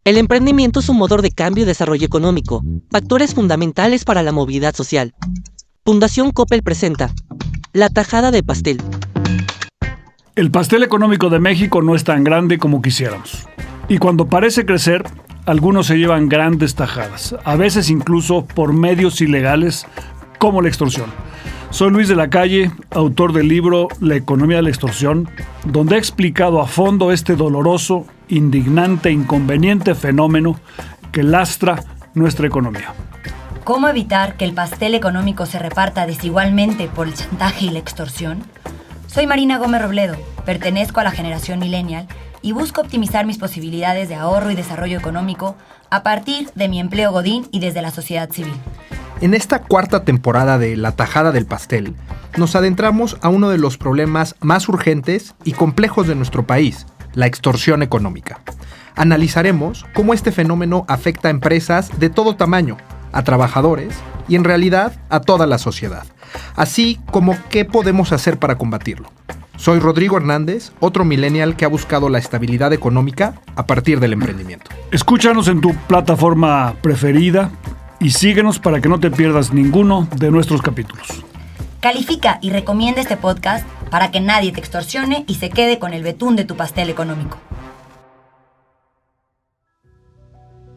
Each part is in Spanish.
El emprendimiento es un motor de cambio y desarrollo económico, factores fundamentales para la movilidad social. Fundación Coppel presenta La tajada de pastel. El pastel económico de México no es tan grande como quisiéramos. Y cuando parece crecer, algunos se llevan grandes tajadas, a veces incluso por medios ilegales como la extorsión. Soy Luis de la Calle, autor del libro La economía de la extorsión, donde he explicado a fondo este doloroso, indignante e inconveniente fenómeno que lastra nuestra economía. ¿Cómo evitar que el pastel económico se reparta desigualmente por el chantaje y la extorsión? Soy Marina Gómez Robledo, pertenezco a la generación millennial y busco optimizar mis posibilidades de ahorro y desarrollo económico a partir de mi empleo godín y desde la sociedad civil. En esta cuarta temporada de La tajada del pastel, nos adentramos a uno de los problemas más urgentes y complejos de nuestro país, la extorsión económica. Analizaremos cómo este fenómeno afecta a empresas de todo tamaño, a trabajadores y en realidad a toda la sociedad, así como qué podemos hacer para combatirlo. Soy Rodrigo Hernández, otro millennial que ha buscado la estabilidad económica a partir del emprendimiento. Escúchanos en tu plataforma preferida y síguenos para que no te pierdas ninguno de nuestros capítulos. Califica y recomienda este podcast para que nadie te extorsione y se quede con el betún de tu pastel económico.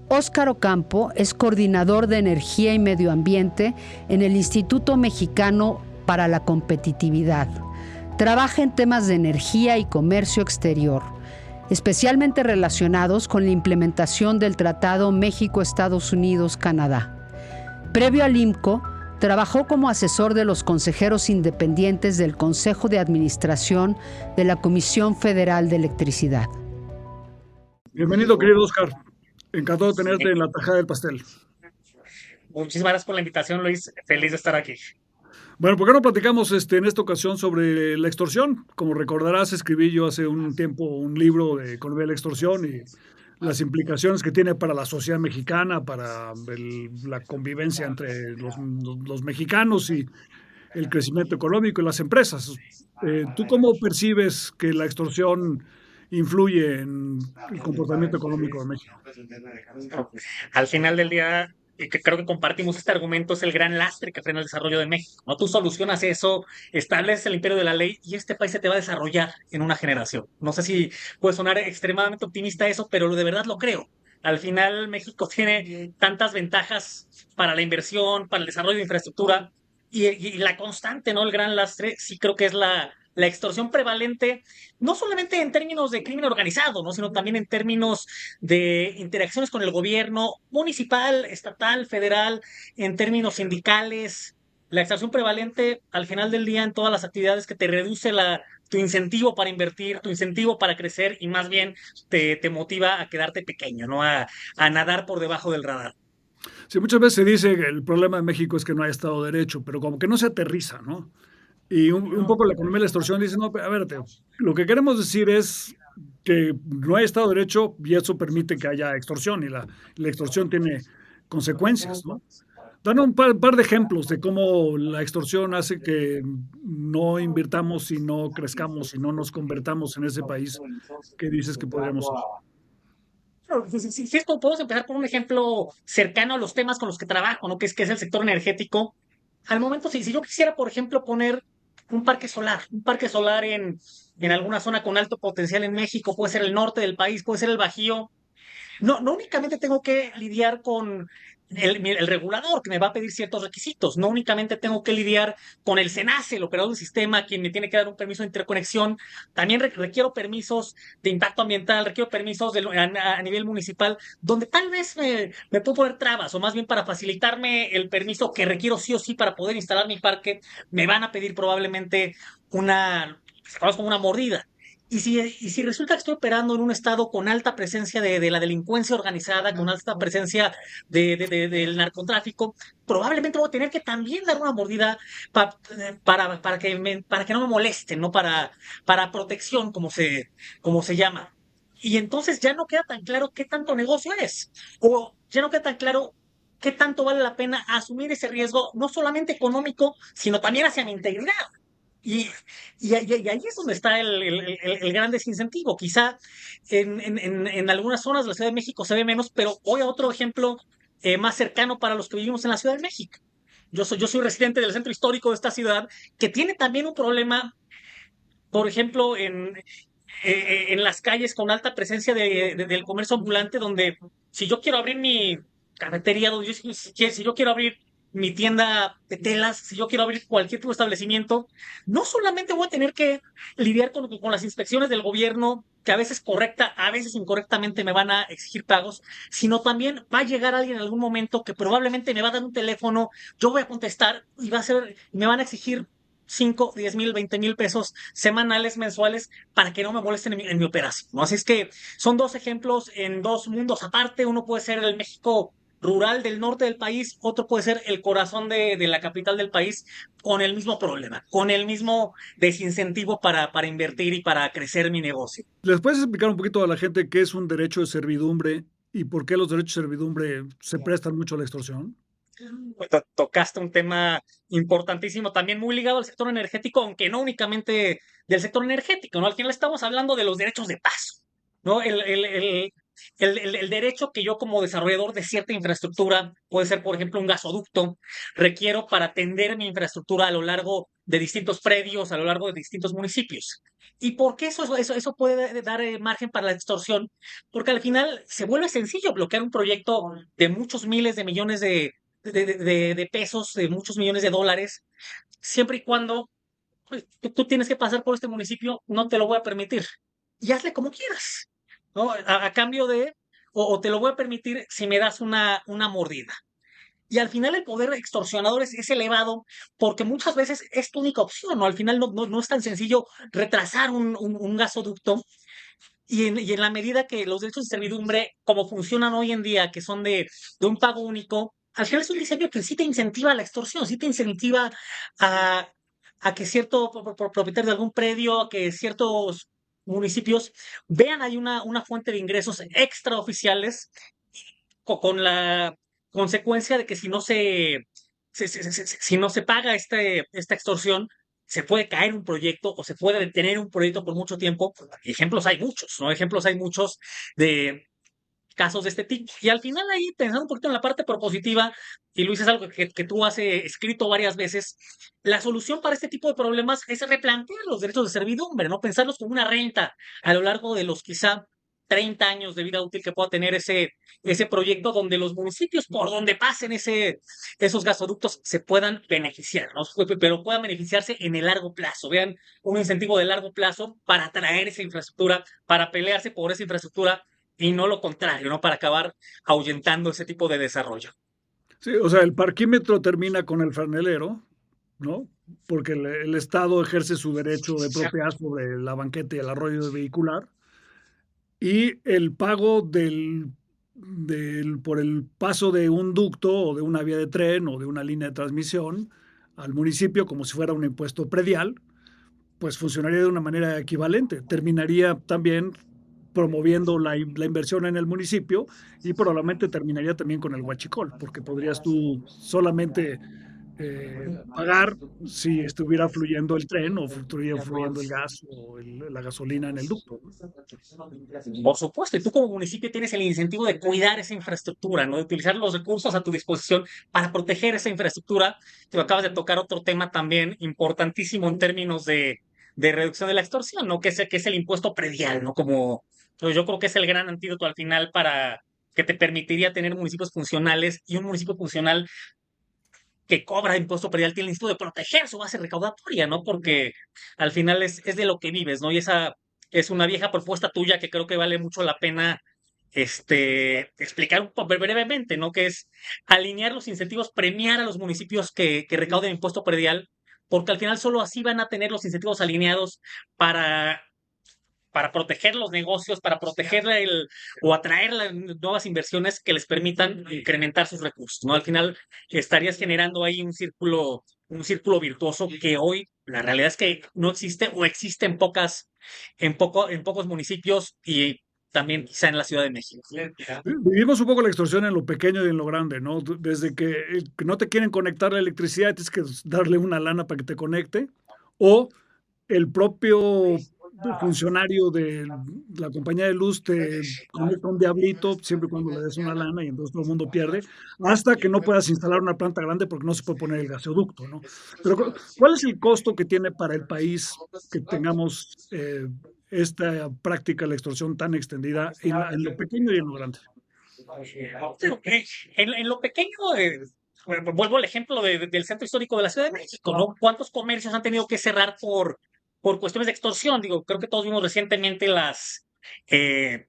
Óscar Ocampo es coordinador de Energía y Medio Ambiente en el Instituto Mexicano para la Competitividad. Trabaja en temas de energía y comercio exterior, especialmente relacionados con la implementación del Tratado México-Estados Unidos-Canadá. Previo al IMCO, trabajó como asesor de los consejeros independientes del Consejo de Administración de la Comisión Federal de Electricidad. Bienvenido, querido Óscar. Encantado de tenerte en La tajada del pastel. Muchísimas gracias por la invitación, Luis. Feliz de estar aquí. Bueno, ¿por qué no platicamos en esta ocasión sobre la extorsión? Como recordarás, escribí yo hace un tiempo un libro de economía de la extorsión y las implicaciones que tiene para la sociedad mexicana, para la convivencia entre los mexicanos y el crecimiento económico y las empresas. ¿Tú cómo percibes que la extorsión influye en el comportamiento económico de México? Al final del día, y que creo que compartimos este argumento, es el gran lastre que frena el desarrollo de México. ¿No? Tú solucionas eso, estableces el imperio de la ley y este país se te va a desarrollar en una generación. No sé si puede sonar extremadamente optimista eso, pero de verdad lo creo. Al final, México tiene tantas ventajas para la inversión, para el desarrollo de infraestructura y la constante, ¿no? El gran lastre, sí creo que es la extorsión prevalente, no solamente en términos de crimen organizado, ¿no? Sino también en términos de interacciones con el gobierno municipal, estatal, federal, en términos sindicales. La extorsión prevalente al final del día en todas las actividades que te reduce tu incentivo para invertir, tu incentivo para crecer y más bien te motiva a quedarte pequeño, ¿no? A nadar por debajo del radar. Sí, muchas veces se dice que el problema de México es que no hay Estado de Derecho, pero como que no se aterriza, ¿no? Y un poco la economía de la extorsión dice, no, a ver, lo que queremos decir es que no hay Estado de Derecho y eso permite que haya extorsión y la extorsión tiene consecuencias, ¿no? Dan un par de ejemplos de cómo la extorsión hace que no invirtamos y no crezcamos y no nos convertamos en ese país que dices que podríamos ser. Si esto podemos empezar por un ejemplo cercano a los temas con los que trabajo, ¿no? Que es el sector energético. Al momento, si yo quisiera, por ejemplo, poner un parque solar en alguna zona con alto potencial en México, puede ser el norte del país, puede ser el Bajío, no únicamente tengo que lidiar con el regulador que me va a pedir ciertos requisitos, no únicamente tengo que lidiar con el SENACE, el operador del sistema, quien me tiene que dar un permiso de interconexión, también requiero permisos de impacto ambiental, requiero permisos a nivel municipal, donde tal vez me puedo poner trabas, o más bien para facilitarme el permiso que requiero sí o sí para poder instalar mi parque, me van a pedir probablemente se conoce como una mordida. Y si resulta que estoy operando en un estado con alta presencia de la delincuencia organizada, con alta presencia del narcotráfico, probablemente voy a tener que también dar una mordida para que no me molesten, ¿no? Para protección, como se llama. Y entonces ya no queda tan claro qué tanto negocio es, o ya no queda tan claro qué tanto vale la pena asumir ese riesgo, no solamente económico, sino también hacia mi integridad. Y, y ahí es donde está el gran desincentivo. Quizá en algunas zonas de la Ciudad de México se ve menos, pero voy a otro ejemplo más cercano para los que vivimos en la Ciudad de México. Yo soy residente del centro histórico de esta ciudad, que tiene también un problema, por ejemplo, en las calles con alta presencia del comercio ambulante, donde si yo quiero abrir mi cafetería, si yo quiero abrir mi tienda de telas, si yo quiero abrir cualquier tipo de establecimiento, no solamente voy a tener que lidiar con las inspecciones del gobierno, que a veces correcta, a veces incorrectamente me van a exigir pagos, sino también va a llegar alguien en algún momento que probablemente me va a dar un teléfono, yo voy a contestar y me van a exigir 5, 10 mil, 20 mil pesos semanales, mensuales, para que no me molesten en mi operación, ¿no? Así es que son dos ejemplos en dos mundos aparte. Uno puede ser el México rural del norte del país, otro puede ser el corazón de la capital del país, con el mismo problema, con el mismo desincentivo para invertir y para crecer mi negocio. ¿Les puedes explicar un poquito a la gente qué es un derecho de servidumbre y por qué los derechos de servidumbre se prestan mucho a la extorsión? Pues, tocaste un tema importantísimo, también muy ligado al sector energético, aunque no únicamente del sector energético, ¿no? Al final estamos hablando de los derechos de paso, ¿no? El derecho que yo como desarrollador de cierta infraestructura, puede ser por ejemplo un gasoducto, requiero para atender mi infraestructura a lo largo de distintos predios, a lo largo de distintos municipios. ¿Y por qué eso puede dar margen para la extorsión? Porque al final se vuelve sencillo bloquear un proyecto de muchos miles de millones de pesos, de muchos millones de dólares, siempre y cuando pues, tú tienes que pasar por este municipio, no te lo voy a permitir. Y hazle como quieras, ¿no? A cambio o te lo voy a permitir si me das una mordida. Y al final el poder extorsionador es elevado porque muchas veces es tu única opción, ¿no? Al final no es tan sencillo retrasar un gasoducto. Y en la medida que los derechos de servidumbre, como funcionan hoy en día, que son de un pago único, al final es un diseño que sí te incentiva la extorsión, sí te incentiva a, a que cierto propietario de algún predio, a que ciertos municipios vean hay una fuente de ingresos extraoficiales, con la consecuencia de que si no se paga esta extorsión, se puede caer un proyecto o se puede detener un proyecto por mucho tiempo. Ejemplos hay muchos, ¿no? Ejemplos hay muchos de casos de este tipo. Y al final ahí, pensando un poquito en la parte propositiva, y Luis, es algo que tú has escrito varias veces, la solución para este tipo de problemas es replantear los derechos de servidumbre, ¿no? Pensarlos como una renta a lo largo de los quizá 30 años de vida útil que pueda tener ese proyecto, donde los municipios por donde pasen esos gasoductos se puedan beneficiar, ¿no? Pero puedan beneficiarse en el largo plazo. Vean un incentivo de largo plazo para atraer esa infraestructura, para pelearse por esa infraestructura y no lo contrario, ¿no? Para acabar ahuyentando ese tipo de desarrollo. Sí, o sea, el parquímetro termina con el franelero, ¿no? Porque el Estado ejerce su derecho de propiedad sobre la banqueta y el arroyo vehicular. Y el pago por el paso de un ducto o de una vía de tren o de una línea de transmisión al municipio como si fuera un impuesto predial, pues funcionaría de una manera equivalente. Terminaría también promoviendo la inversión en el municipio y probablemente terminaría también con el huachicol, porque podrías tú solamente pagar si estuviera fluyendo el tren o estuviera fluyendo el gas o la gasolina en el ducto. Por supuesto, y tú como municipio tienes el incentivo de cuidar esa infraestructura, ¿no? De utilizar los recursos a tu disposición para proteger esa infraestructura. Tú acabas de tocar otro tema también importantísimo en términos de reducción de la extorsión, ¿no? Que es el impuesto predial, ¿no? Yo creo que es el gran antídoto al final para que te permitiría tener municipios funcionales, y un municipio funcional que cobra impuesto predial tiene el instinto de proteger su base recaudatoria, ¿no? Porque al final es de lo que vives, ¿no? Y esa es una vieja propuesta tuya que creo que vale mucho la pena explicar un poco brevemente, ¿no? Que es alinear los incentivos, premiar a los municipios que recauden impuesto predial, porque al final solo así van a tener los incentivos alineados para proteger los negocios, para proteger o atraer las nuevas inversiones que les permitan incrementar sus recursos, ¿no? Al final estarías generando ahí un círculo virtuoso que hoy la realidad es que no existe o existe en pocos municipios y también quizá en la Ciudad de México. Vivimos un poco la extorsión en lo pequeño y en lo grande, ¿no? Desde que no te quieren conectar la electricidad, tienes que darle una lana para que te conecte, o el propio funcionario de la compañía de luz te conecta un diablito siempre y cuando le des una lana y entonces todo el mundo pierde, hasta que no puedas instalar una planta grande porque no se puede poner el gasoducto, ¿no? Pero ¿cuál es el costo que tiene para el país que tengamos esta práctica de la extorsión tan extendida en lo pequeño y en lo grande? En lo pequeño, vuelvo al ejemplo del centro histórico de la Ciudad de México, ¿no? ¿Cuántos comercios han tenido que cerrar por cuestiones de extorsión? Digo, creo que todos vimos recientemente eh,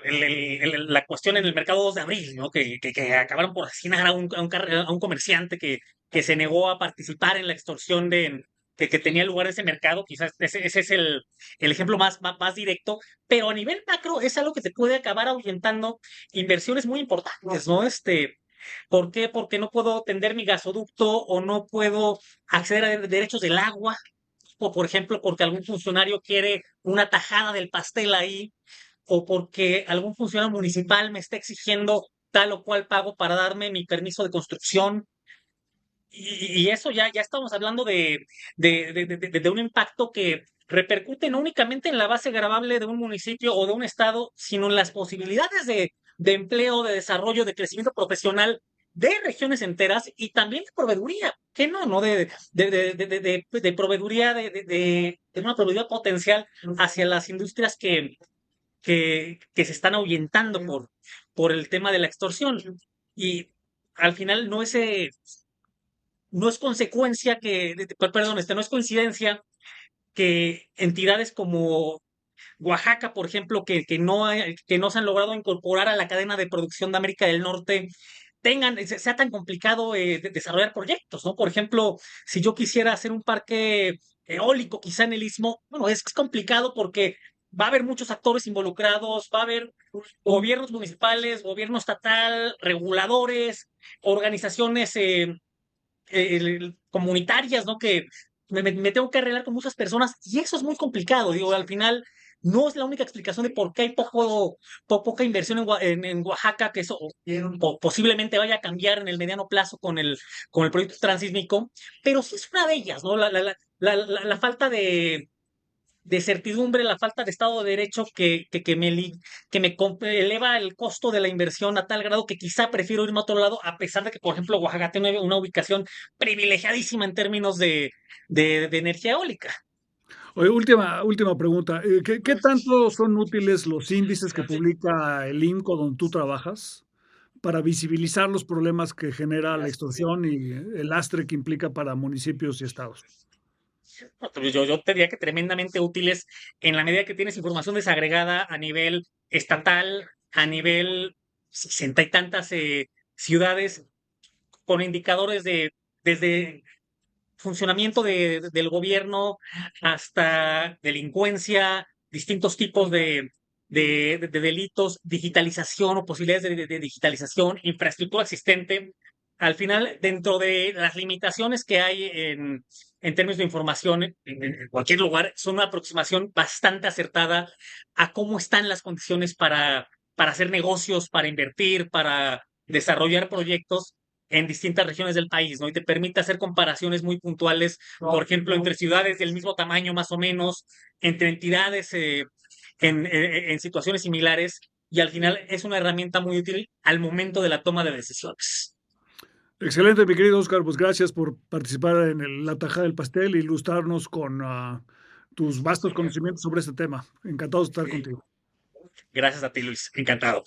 la cuestión en el mercado 2 de abril, ¿no? Que acabaron por asesinar a un comerciante que se negó a participar en la extorsión que tenía lugar en ese mercado. Quizás ese es el ejemplo más directo, pero a nivel macro es algo que te puede acabar ahuyentando inversiones muy importantes, ¿no? ¿Por qué? Porque no puedo tender mi gasoducto o no puedo acceder a derechos del agua, o por ejemplo, porque algún funcionario quiere una tajada del pastel ahí, o porque algún funcionario municipal me está exigiendo tal o cual pago para darme mi permiso de construcción. Y eso ya estamos hablando de un impacto que repercute no únicamente en la base gravable de un municipio o de un estado, sino en las posibilidades de empleo, de desarrollo, de crecimiento profesional de regiones enteras y también de proveeduría. ¿Qué no? ¿No? De proveeduría, de una proveeduría potencial hacia las industrias que se están ahuyentando por el tema de la extorsión. Y al final no es consecuencia perdón, no es coincidencia que entidades como Oaxaca, por ejemplo, que no se han logrado incorporar a la cadena de producción de América del Norte, sea tan complicado desarrollar proyectos, ¿no? Por ejemplo, si yo quisiera hacer un parque eólico quizá en el Istmo, bueno, es complicado porque va a haber muchos actores involucrados, va a haber gobiernos municipales, gobierno estatal, reguladores, organizaciones comunitarias, ¿no? Que me tengo que arreglar con muchas personas y eso es muy complicado. Digo, al final no es la única explicación de por qué hay poca inversión en Oaxaca, que eso posiblemente vaya a cambiar en el mediano plazo con el proyecto transísmico, pero sí es una de ellas, ¿no? La falta de certidumbre, la falta de Estado de Derecho que eleva el costo de la inversión a tal grado que quizá prefiero irme a otro lado, a pesar de que, por ejemplo, Oaxaca tiene una ubicación privilegiadísima en términos de energía eólica. Oye, última pregunta. ¿Qué tanto son útiles los índices que publica el INCO donde tú trabajas para visibilizar los problemas que genera la extorsión y el lastre que implica para municipios y estados? Yo te diría que tremendamente útiles en la medida que tienes información desagregada a nivel estatal, a nivel 60 y tantas ciudades, con indicadores desde funcionamiento del gobierno hasta delincuencia, distintos tipos de delitos, digitalización o posibilidades de digitalización, infraestructura existente. Al final, dentro de las limitaciones que hay en términos de información en cualquier lugar, son una aproximación bastante acertada a cómo están las condiciones para hacer negocios, para invertir, para desarrollar proyectos en distintas regiones del país, ¿no? Y te permite hacer comparaciones muy puntuales, por ejemplo, entre ciudades del mismo tamaño más o menos, entre entidades en situaciones similares, y al final es una herramienta muy útil al momento de la toma de decisiones. Excelente, mi querido Oscar. Pues gracias por participar en la tajada del pastel e ilustrarnos con tus vastos conocimientos sobre este tema. Encantado de estar contigo. Gracias a ti, Luis. Encantado.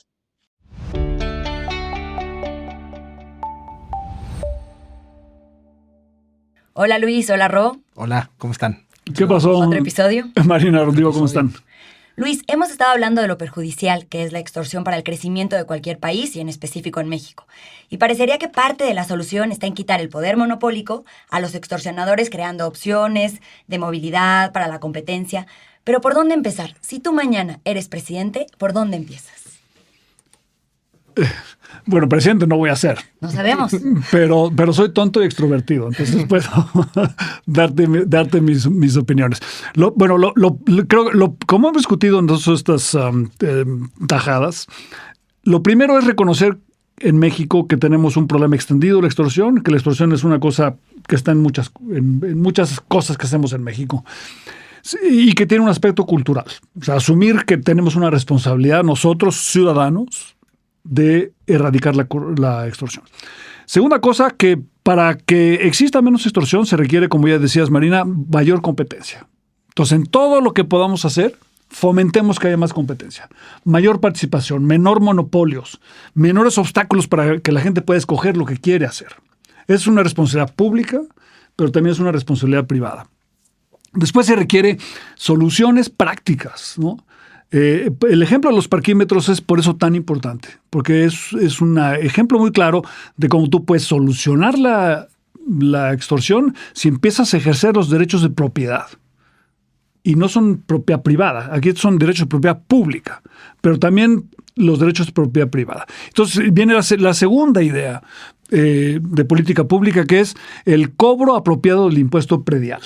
Hola Luis, hola Ro. Hola, ¿cómo están? ¿Qué pasó? ¿Otro episodio? Marina, Rodrigo, ¿cómo están? Luis, hemos estado hablando de lo perjudicial que es la extorsión para el crecimiento de cualquier país y en específico en México. Y parecería que parte de la solución está en quitar el poder monopólico a los extorsionadores creando opciones de movilidad para la competencia. Pero ¿por dónde empezar? Si tú mañana eres presidente, ¿por dónde empiezas? Bueno, presidente no voy a ser. No sabemos. Pero soy tonto y extrovertido, entonces puedo darte mis opiniones. Como hemos discutido en todas estas tajadas, lo primero es reconocer en México que tenemos un problema extendido de la extorsión, que la extorsión es una cosa que está en muchas cosas que hacemos en México. Y que tiene un aspecto cultural. O sea, asumir que tenemos una responsabilidad nosotros, ciudadanos, de erradicar la extorsión. Segunda cosa, que para que exista menos extorsión se requiere, como ya decías, Marina, mayor competencia. Entonces, en todo lo que podamos hacer, fomentemos que haya más competencia, mayor participación, menor monopolios, menores obstáculos para que la gente pueda escoger lo que quiere hacer. Es una responsabilidad pública, pero también es una responsabilidad privada. Después se requiere soluciones prácticas, ¿no? El ejemplo de los parquímetros es por eso tan importante, porque es un ejemplo muy claro de cómo tú puedes solucionar la extorsión si empiezas a ejercer los derechos de propiedad. Y no son propiedad privada, aquí son derechos de propiedad pública, pero también los derechos de propiedad privada. Entonces viene la segunda idea de política pública, que es el cobro apropiado del impuesto predial.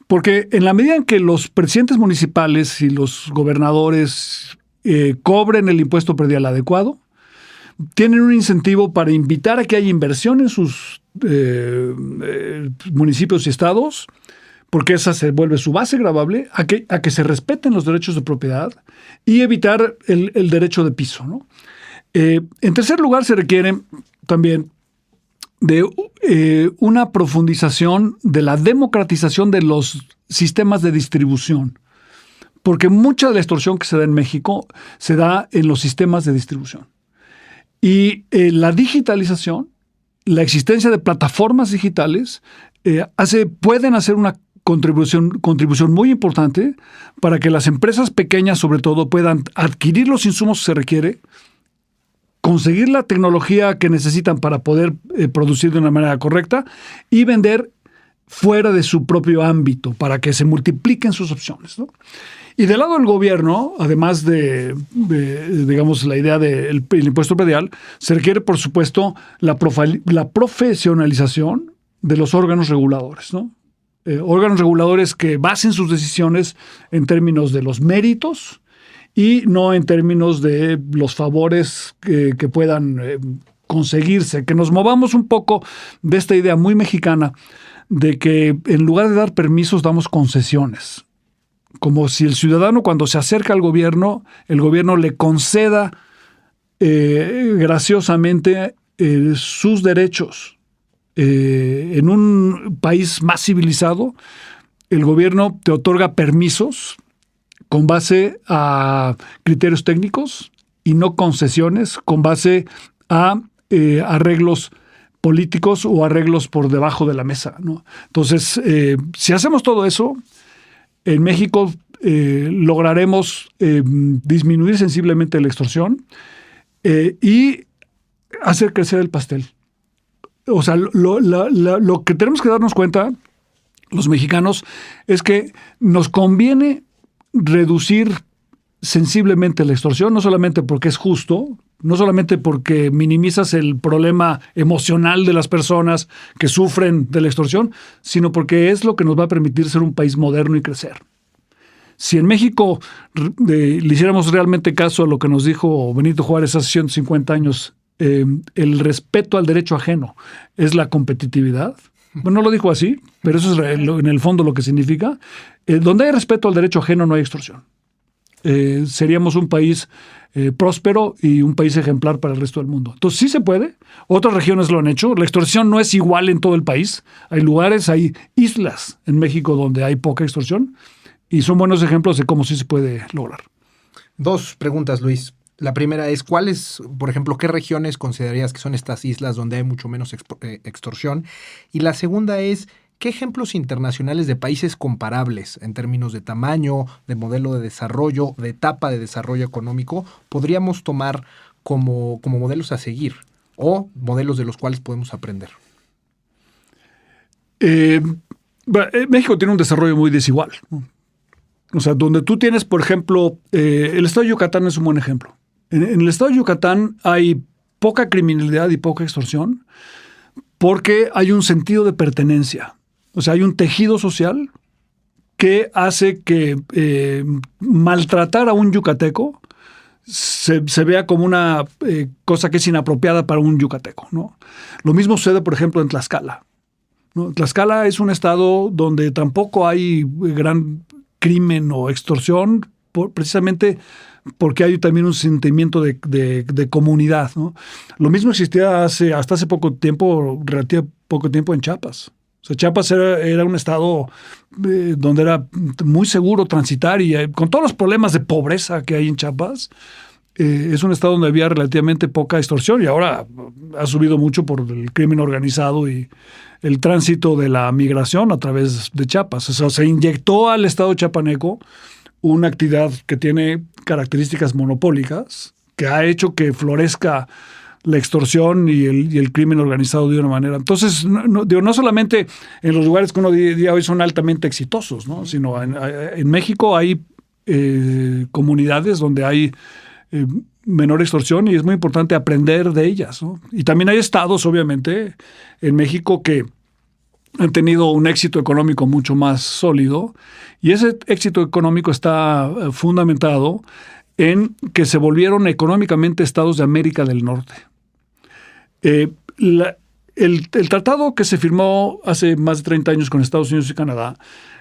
Porque en la medida en que los presidentes municipales y los gobernadores cobren el impuesto predial adecuado, tienen un incentivo para invitar a que haya inversión en sus municipios y estados, porque esa se vuelve su base gravable, a que se respeten los derechos de propiedad y evitar el derecho de piso, ¿no? En tercer lugar, se requiere también de una profundización de la democratización de los sistemas de distribución, porque mucha de la extorsión que se da en México se da en los sistemas de distribución. Y la digitalización, la existencia de plataformas digitales, pueden hacer una contribución muy importante para que las empresas pequeñas, sobre todo, puedan adquirir los insumos que se requiere, conseguir la tecnología que necesitan para poder producir de una manera correcta y vender fuera de su propio ámbito para que se multipliquen sus opciones, ¿no? Y del lado del gobierno, además de digamos, la idea del impuesto predial, se requiere, por supuesto, la profesionalización de los órganos reguladores, ¿no? Órganos reguladores que basen sus decisiones en términos de los méritos y no en términos de los favores que puedan conseguirse, que nos movamos un poco de esta idea muy mexicana de que en lugar de dar permisos damos concesiones, como si el ciudadano cuando se acerca al gobierno, el gobierno le conceda graciosamente sus derechos. En un país más civilizado, el gobierno te otorga permisos con base a criterios técnicos y no concesiones con base a arreglos políticos o arreglos por debajo de la mesa, ¿no? Entonces, si hacemos todo eso, en México lograremos disminuir sensiblemente la extorsión y hacer crecer el pastel. O sea, lo que tenemos que darnos cuenta, los mexicanos, es que nos conviene reducir sensiblemente la extorsión, no solamente porque es justo, no solamente porque minimizas el problema emocional de las personas que sufren de la extorsión, sino porque es lo que nos va a permitir ser un país moderno y crecer. Si en México le hiciéramos realmente caso a lo que nos dijo Benito Juárez hace 150 años, el respeto al derecho ajeno es la competitividad. Bueno, no lo dijo así, pero eso es en el fondo lo que significa. Donde hay respeto al derecho ajeno no hay extorsión. Seríamos un país próspero y un país ejemplar para el resto del mundo. Entonces sí se puede. Otras regiones lo han hecho. La extorsión no es igual en todo el país. Hay lugares, hay islas en México donde hay poca extorsión y son buenos ejemplos de cómo sí se puede lograr. Dos preguntas, Luis. La primera es, ¿cuáles, por ejemplo, qué regiones considerarías que son estas islas donde hay mucho menos extorsión? Y la segunda es, ¿qué ejemplos internacionales de países comparables en términos de tamaño, de modelo de desarrollo, de etapa de desarrollo económico podríamos tomar como modelos a seguir o modelos de los cuales podemos aprender? México tiene un desarrollo muy desigual, ¿no? O sea, donde tú tienes, por ejemplo, el estado de Yucatán es un buen ejemplo. En el estado de Yucatán hay poca criminalidad y poca extorsión porque hay un sentido de pertenencia. O sea, hay un tejido social que hace que maltratar a un yucateco se vea como una cosa que es inapropiada para un yucateco, ¿no? Lo mismo sucede, por ejemplo, en Tlaxcala, ¿no? Tlaxcala es un estado donde tampoco hay gran crimen o extorsión, precisamente porque hay también un sentimiento de comunidad, ¿no? Lo mismo existía hasta hace poco tiempo, relativo poco tiempo, en Chiapas. O sea, Chiapas era un estado donde era muy seguro transitar y con todos los problemas de pobreza que hay en Chiapas, es un estado donde había relativamente poca extorsión y ahora ha subido mucho por el crimen organizado y el tránsito de la migración a través de Chiapas. O sea, se inyectó al estado chiapaneco una actividad que tiene características monopólicas, que ha hecho que florezca la extorsión y el crimen organizado de una manera. Entonces, no solamente en los lugares que uno diría hoy son altamente exitosos, ¿no? Sino en México hay comunidades donde hay menor extorsión y es muy importante aprender de ellas, ¿no? Y también hay estados, obviamente, en México que han tenido un éxito económico mucho más sólido y ese éxito económico está fundamentado en que se volvieron económicamente estados de América del Norte. El tratado que se firmó hace más de 30 años con Estados Unidos y Canadá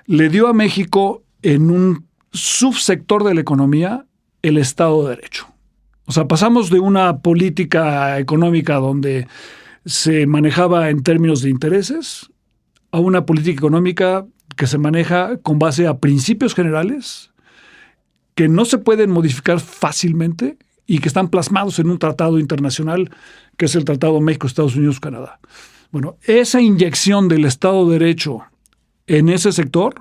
le dio a México en un subsector de la economía el Estado de Derecho. O sea, pasamos de una política económica donde se manejaba en términos de intereses a una política económica que se maneja con base a principios generales que no se pueden modificar fácilmente y que están plasmados en un tratado internacional que es el Tratado México-Estados Unidos-Canadá. Bueno, esa inyección del Estado de Derecho en ese sector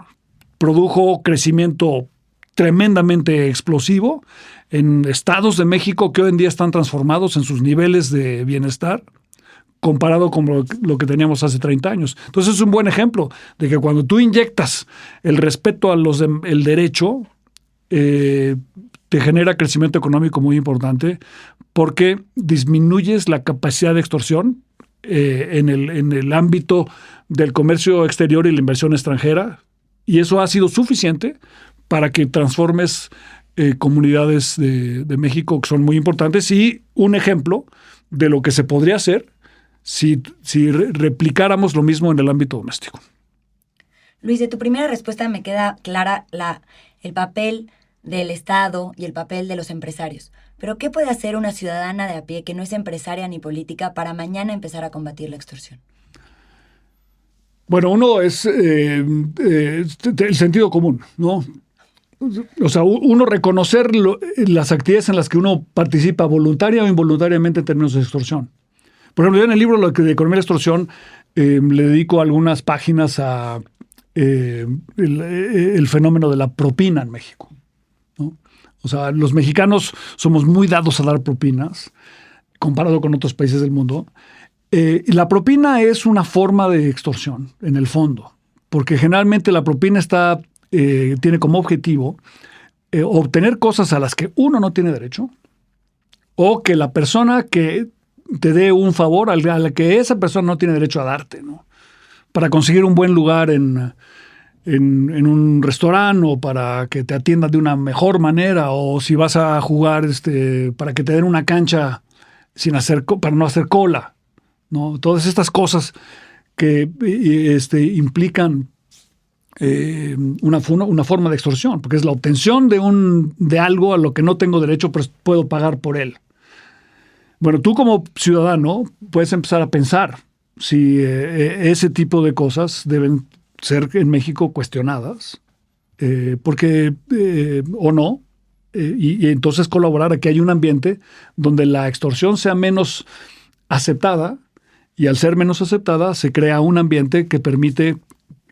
produjo crecimiento tremendamente explosivo en estados de México que hoy en día están transformados en sus niveles de bienestar comparado con lo que teníamos hace 30 años. Entonces es un buen ejemplo de que cuando tú inyectas el respeto a el derecho, te genera crecimiento económico muy importante porque disminuyes la capacidad de extorsión en el ámbito del comercio exterior y la inversión extranjera, y eso ha sido suficiente para que transformes comunidades de México que son muy importantes y un ejemplo de lo que se podría hacer si replicáramos lo mismo en el ámbito doméstico. Luis, de tu primera respuesta me queda clara el papel del Estado y el papel de los empresarios. Pero ¿qué puede hacer una ciudadana de a pie que no es empresaria ni política para mañana empezar a combatir la extorsión? Bueno, uno es el sentido común, ¿no? O sea, uno reconocer las actividades en las que uno participa voluntaria o involuntariamente en términos de extorsión. Por ejemplo, yo en el libro de Economía de la Extorsión le dedico algunas páginas a el fenómeno de la propina en México, ¿no? O sea, los mexicanos somos muy dados a dar propinas comparado con otros países del mundo. La propina es una forma de extorsión, en el fondo, porque generalmente la propina tiene como objetivo obtener cosas a las que uno no tiene derecho o que la persona que te dé un favor a la que esa persona no tiene derecho a darte, ¿no? Para conseguir un buen lugar en un restaurante o para que te atiendan de una mejor manera o si vas a jugar para que te den una cancha para no hacer cola, ¿no? Todas estas cosas que implican una forma de extorsión, porque es la obtención de algo a lo que no tengo derecho, pero puedo pagar por él. Bueno, tú como ciudadano puedes empezar a pensar si ese tipo de cosas deben ser en México cuestionadas, porque o no, y entonces colaborar a que haya un ambiente donde la extorsión sea menos aceptada, y al ser menos aceptada se crea un ambiente que permite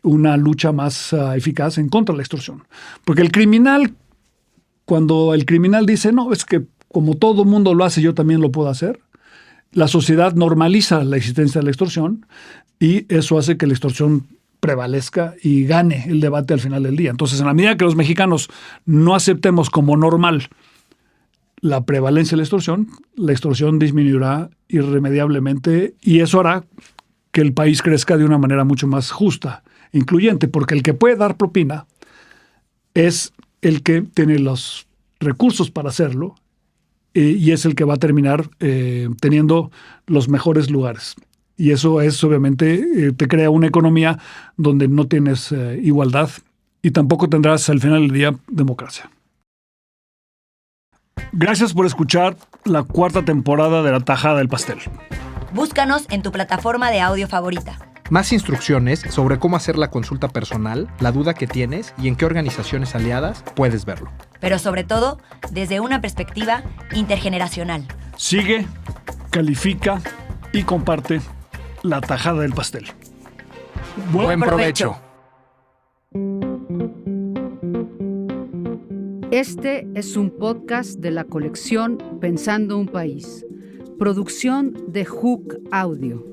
una lucha más eficaz en contra de la extorsión. Porque cuando el criminal dice, no, es que como todo mundo lo hace, yo también lo puedo hacer, la sociedad normaliza la existencia de la extorsión y eso hace que la extorsión prevalezca y gane el debate al final del día. Entonces, en la medida que los mexicanos no aceptemos como normal la prevalencia de la extorsión disminuirá irremediablemente y eso hará que el país crezca de una manera mucho más justa, incluyente, porque el que puede dar propina es el que tiene los recursos para hacerlo y es el que va a terminar teniendo los mejores lugares. Y eso es, obviamente, te crea una economía donde no tienes igualdad y tampoco tendrás al final del día democracia. Gracias por escuchar la 4ª temporada de La Tajada del Pastel. Búscanos en tu plataforma de audio favorita. Más instrucciones sobre cómo hacer la consulta personal, la duda que tienes y en qué organizaciones aliadas puedes verlo. Pero sobre todo, desde una perspectiva intergeneracional. Sigue, califica y comparte La Tajada del Pastel. Buen provecho. Este es un podcast de la colección Pensando un País, producción de Hook Audio.